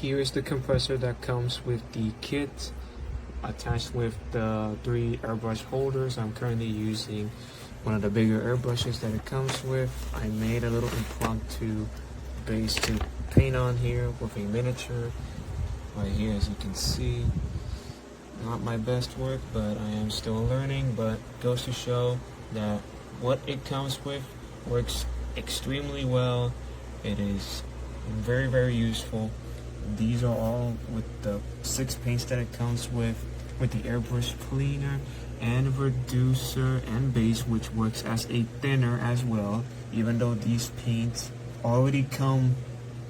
Here is the compressor that comes with the kit, attached with the 3 airbrush holders. I'm currently using one of the bigger airbrushes that it comes with. I made a little impromptu base to paint on here with a miniature right here, as you can see. Not my best work, but I am still learning, but goes to show that what it comes with works extremely well. It is very, very useful. These are all with the 6 paints that it comes with the airbrush cleaner and reducer and base, which works as a thinner as well, even though these paints already come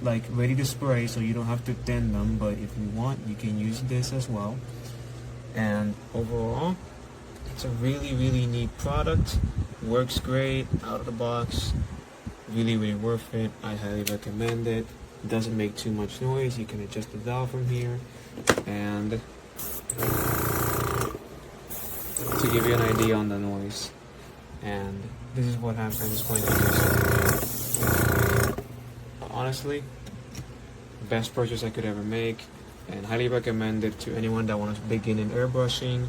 like ready to spray, so you don't have to thin them, but if you want, you can use this as well. And overall, it's a really, really neat product. Works great out of the box. Really, really worth it. I highly recommend it. It doesn't make too much noise. You can adjust the valve from here. And to give you an idea on the noise, and this is what happens when you use it. Honestly, best purchase I could ever make, and highly recommend it to anyone that wants to begin in airbrushing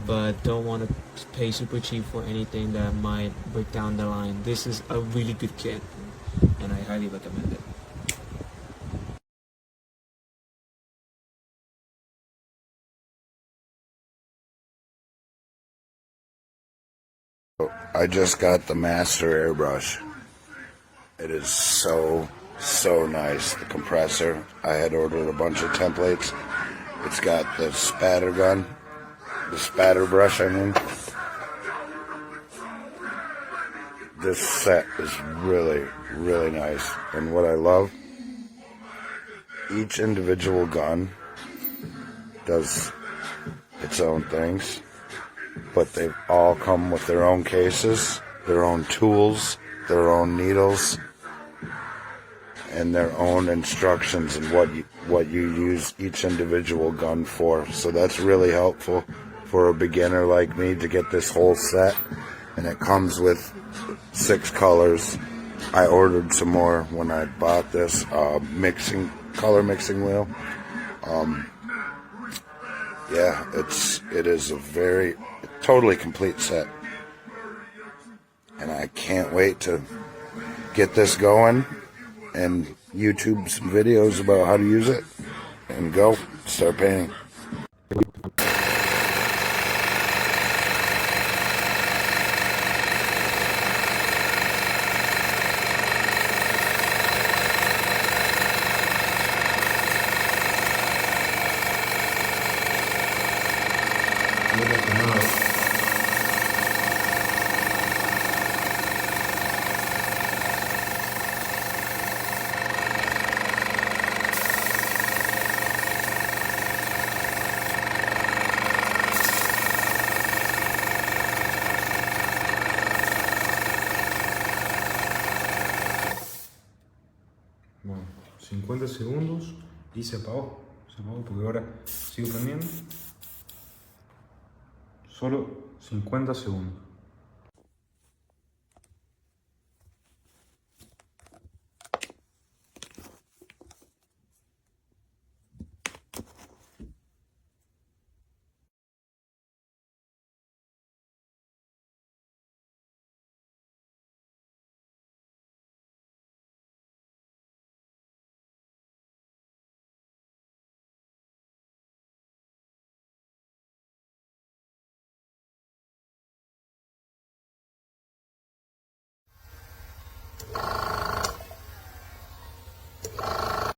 but don't want to pay super cheap for anything that might break down the line. This is a really good kit, and I highly recommend it. I just got the master airbrush. It is so nice. The compressor, I had ordered a bunch of templates. It's got the spatter gun, the spatter brush, I mean. This set is really, really nice. And what I love, each individual gun does its own things, but they all come with their own cases, their own tools, their own needles, and their own instructions and what you use each individual gun for. So that's really helpful for a beginner like me to get this whole set. And it comes with 6 colors. I ordered some more when I bought this color mixing wheel. Yeah, it is a very totally complete set, and I can't wait to get this going and YouTube some videos about how to use it and go start painting. Bueno, 50 segundos y se apagó porque ahora sigo prendiendo. Solo 50 segundos.